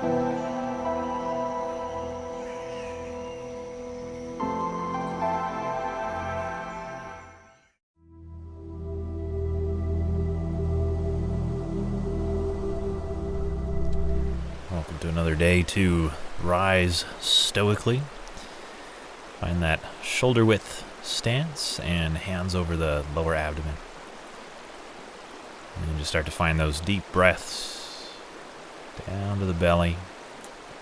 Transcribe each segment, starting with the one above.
Welcome to another day to rise stoically. Find that shoulder width stance and hands over the lower abdomen. And just start to find those deep breaths down to the belly,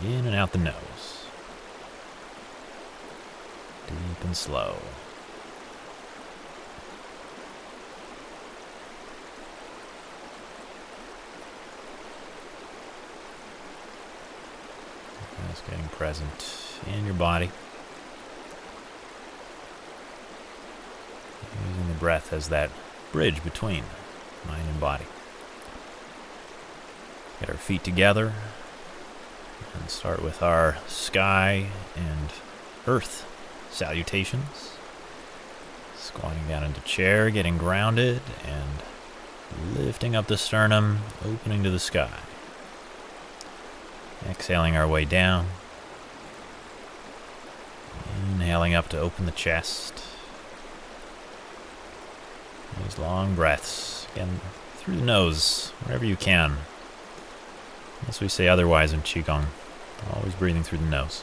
in and out the nose. Deep and slow. Just getting present in your body. Using the breath as that bridge between mind and body. Get our feet together and start with our sky and earth salutations. Squatting down into chair, getting grounded and lifting up the sternum, opening to the sky. Exhaling our way down. Inhaling up to open the chest. These long breaths, again, through the nose, wherever you can. Unless we say otherwise in Qigong, always breathing through the nose.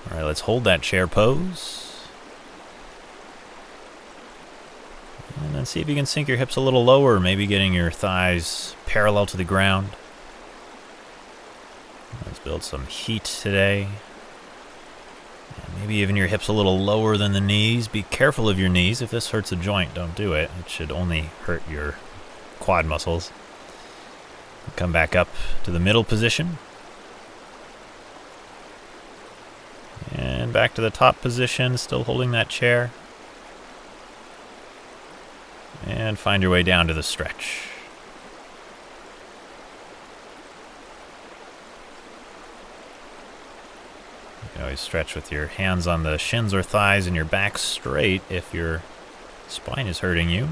All right, let's hold that chair pose. And then see if you can sink your hips a little lower, maybe getting your thighs parallel to the ground. Let's build some heat today. Maybe even your hips a little lower than the knees. Be careful of your knees. If this hurts a joint, don't do it. It should only hurt your quad muscles. Come back up to the middle position. And back to the top position, still holding that chair. And find your way down to the stretch. You can always stretch with your hands on the shins or thighs and your back straight if your spine is hurting you.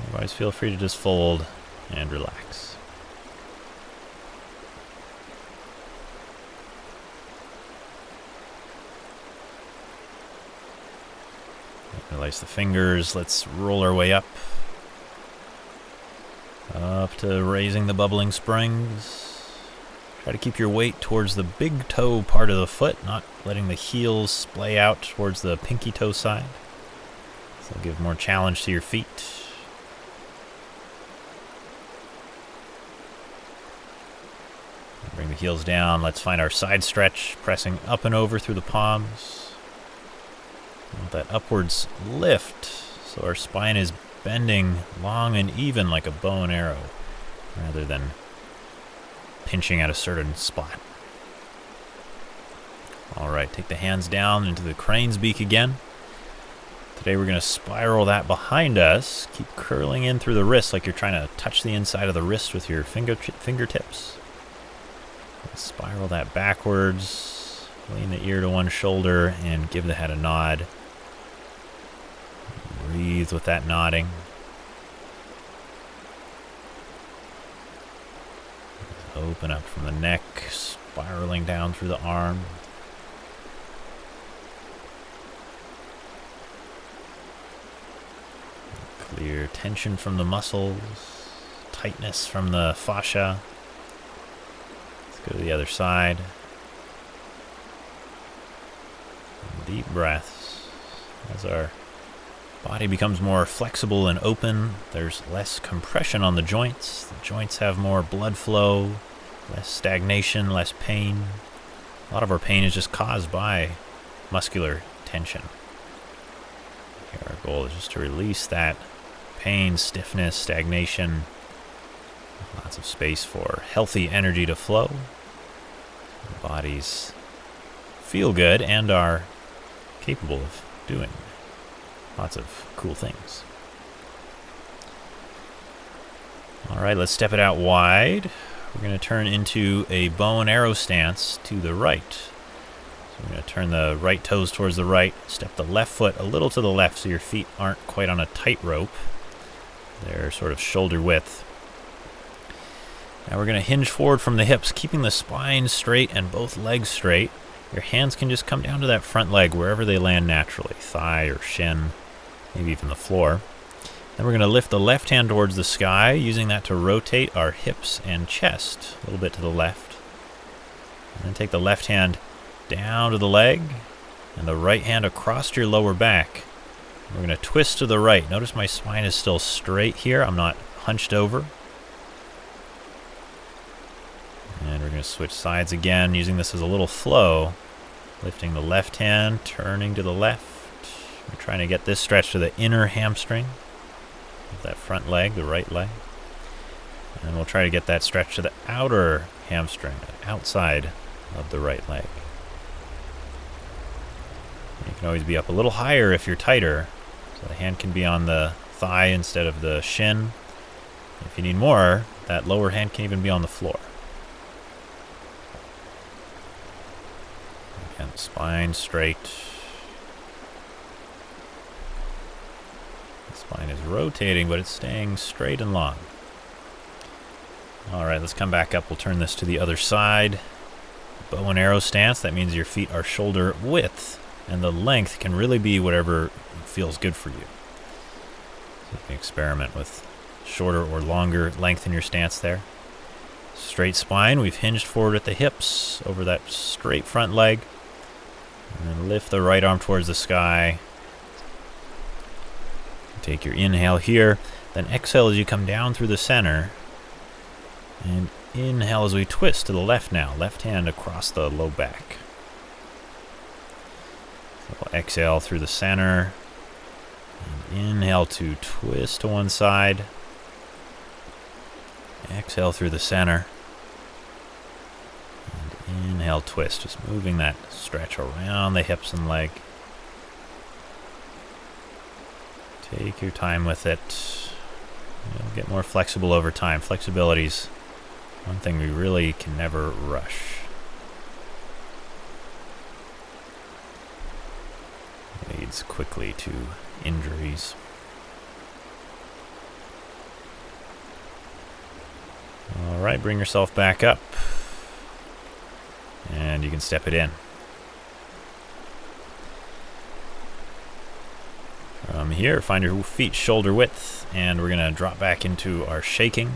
Otherwise, feel free to just fold and relax. Release the fingers. Let's roll our way up. Up to raising the bubbling springs. Try to keep your weight towards the big toe part of the foot, not letting the heels splay out towards the pinky toe side. So give more challenge to your feet. Bring the heels down. Let's find our side stretch, pressing up and over through the palms. Want that upwards lift, so our spine is bending long and even like a bow and arrow, rather than pinching at a certain spot. Alright, take the hands down into the crane's beak again. Today we're going to spiral that behind us. Keep curling in through the wrist like you're trying to touch the inside of the wrist with your fingertips. Spiral that backwards. Lean the ear to one shoulder and give the head a nod. Breathe with that nodding. Open up from the neck, spiraling down through the arm. Clear tension from the muscles, tightness from the fascia. Let's go to the other side. Deep breaths. As our body becomes more flexible and open, there's less compression on the joints. The joints have more blood flow, less stagnation, less pain. A lot of our pain is just caused by muscular tension. Here, our goal is just to release that pain, stiffness, stagnation. Lots of space for healthy energy to flow. Our bodies feel good and are capable of doing lots of cool things. All right, let's step it out wide. We're going to turn into a bow and arrow stance to the right. So we're going to turn the right toes towards the right, step the left foot a little to the left so your feet aren't quite on a tightrope. They're sort of shoulder width. Now we're going to hinge forward from the hips, keeping the spine straight and both legs straight. Your hands can just come down to that front leg wherever they land naturally, thigh or shin, maybe even the floor. Then we're going to lift the left hand towards the sky, using that to rotate our hips and chest a little bit to the left. And then take the left hand down to the leg and the right hand across your lower back. We're going to twist to the right. Notice my spine is still straight here. I'm not hunched over. And we're going to switch sides again, using this as a little flow. Lifting the left hand, turning to the left. We're trying to get this stretch to the inner hamstring of that front leg, the right leg. And we'll try to get that stretch to the outer hamstring, outside of the right leg. You can always be up a little higher if you're tighter, so the hand can be on the thigh instead of the shin. If you need more, that lower hand can even be on the floor. Again, spine straight. The spine is rotating, but it's staying straight and long. All right, let's come back up. We'll turn this to the other side. Bow and arrow stance. That means your feet are shoulder width, and the length can really be whatever feels good for you. So you can experiment with shorter or longer length in your stance there. Straight spine. We've hinged forward at the hips over that straight front leg. And then lift the right arm towards the sky. Take your inhale here. Then exhale as you come down through the center. And inhale as we twist to the left now. Left hand across the low back. So we'll exhale through the center. And inhale to twist to one side. Exhale through the center. And inhale, twist. Just moving that stretch around the hips and leg. Take your time with it. You'll get more flexible over time. Flexibility's one thing we really can never rush. Leads quickly to injuries. All right, bring yourself back up. And you can step it in. From here, find your feet shoulder width, and we're going to drop back into our shaking.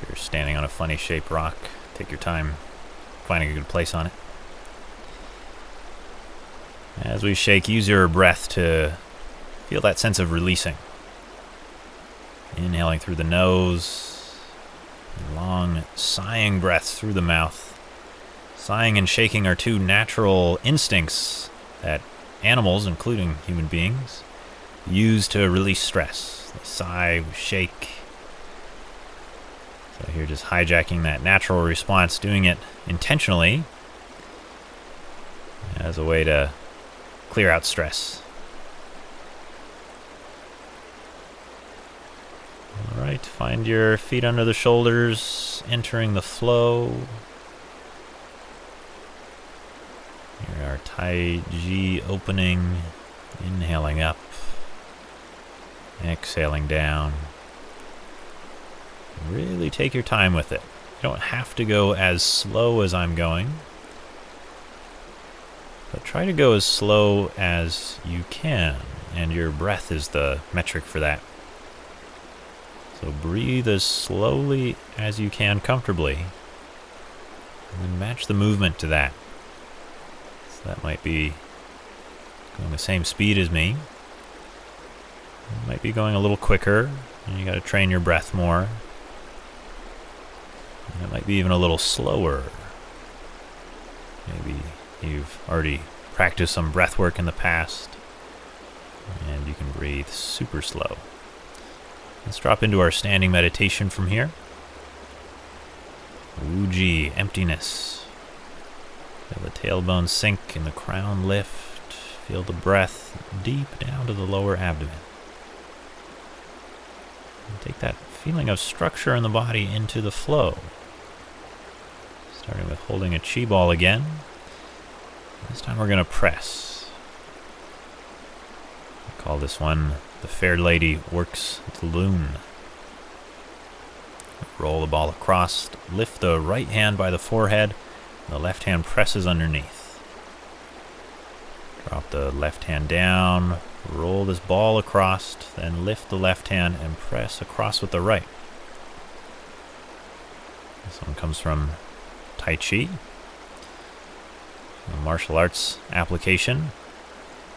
If you're standing on a funny shaped rock, take your time finding a good place on it. As we shake, use your breath to feel that sense of releasing. Inhaling through the nose, and long sighing breaths through the mouth. Sighing and shaking are two natural instincts that animals, including human beings, use to release stress. They sigh, we shake. So here, just hijacking that natural response, doing it intentionally as a way to clear out stress. All right, find your feet under the shoulders, entering the flow. Here our Taiji opening, inhaling up, exhaling down. Really take your time with it. You don't have to go as slow as I'm going, but try to go as slow as you can, and your breath is the metric for that. So breathe as slowly as you can comfortably, and then match the movement to that. So that might be going the same speed as me. It might be going a little quicker, and you got to train your breath more. And it might be even a little slower. Maybe you've already practiced some breath work in the past, and you can breathe super slow. Let's drop into our standing meditation from here. Wuji, emptiness. Feel the tailbone sink and the crown lift. Feel the breath deep down to the lower abdomen. And take that feeling of structure in the body into the flow. Starting with holding a chi ball again. This time we're going to press. Call this one the Fair Lady Works the Loon. Roll the ball across, lift the right hand by the forehead, the left hand presses underneath. Drop the left hand down, roll this ball across, then lift the left hand and press across with the right. This one comes from Tai Chi, a martial arts application.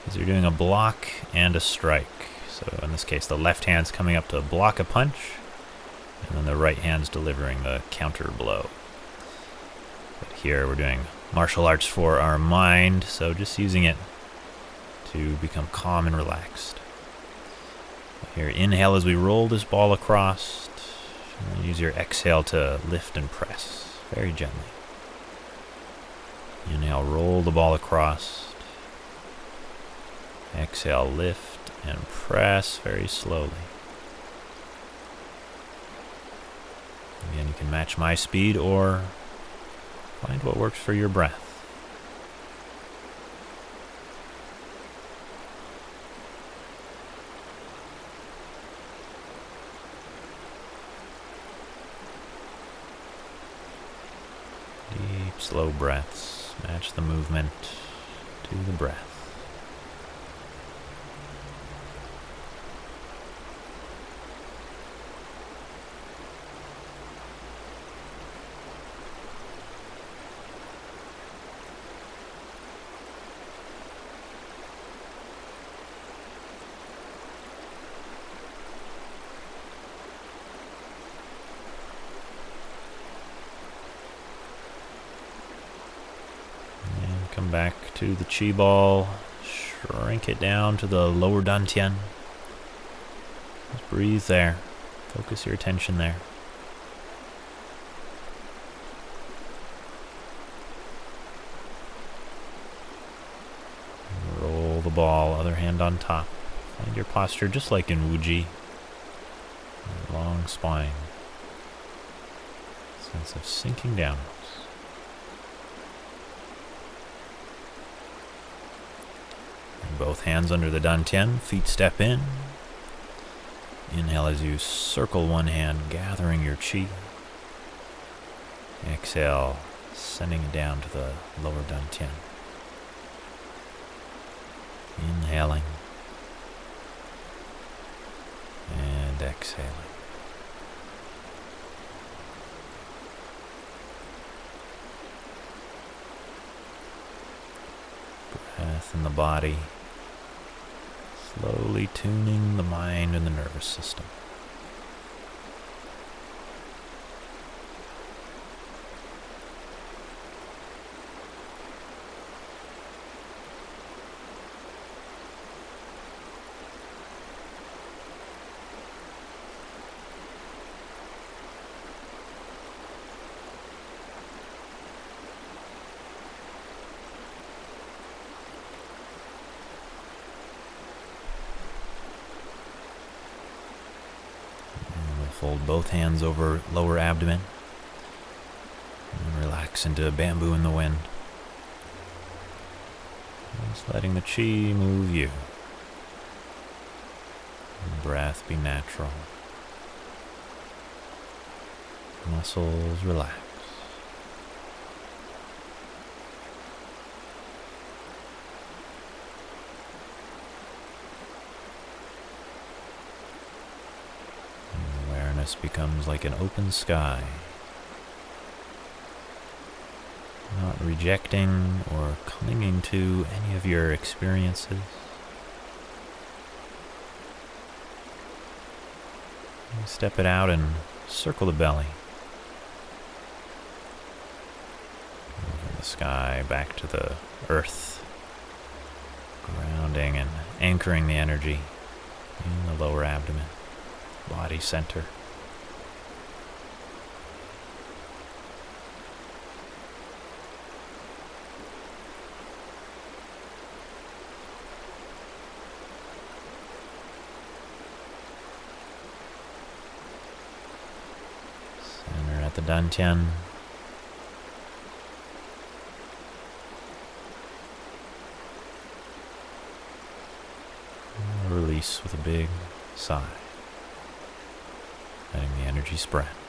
Is you're doing a block and a strike. So in this case, the left hand's coming up to block a punch, and then the right hand's delivering the counter blow. But here we're doing martial arts for our mind, so just using it to become calm and relaxed. Here, inhale as we roll this ball across, and then use your exhale to lift and press very gently. Inhale, roll the ball across. Exhale, lift and press very slowly. Again, you can match my speed or find what works for your breath. Deep, slow breaths. Match the movement to the breath. Come back to the chi ball, shrink it down to the lower dantian. Just breathe there. Focus your attention there. Roll the ball, other hand on top. Find your posture just like in Wuji. Long spine. Sense of sinking down. Both hands under the dantian, feet step in. Inhale as you circle one hand, gathering your chi. Exhale, sending it down to the lower dantian. Inhaling and exhaling. Breath in the body. Slowly tuning the mind and the nervous system. Fold both hands over lower abdomen. And relax into bamboo in the wind. Just letting the chi move you. And breath be natural. Muscles relax. Becomes like an open sky, not rejecting or clinging to any of your experiences. Step it out and circle the belly. From the sky back to the earth, grounding and anchoring the energy in the lower abdomen, body center. The dantian. release with a big sigh, letting the energy spread.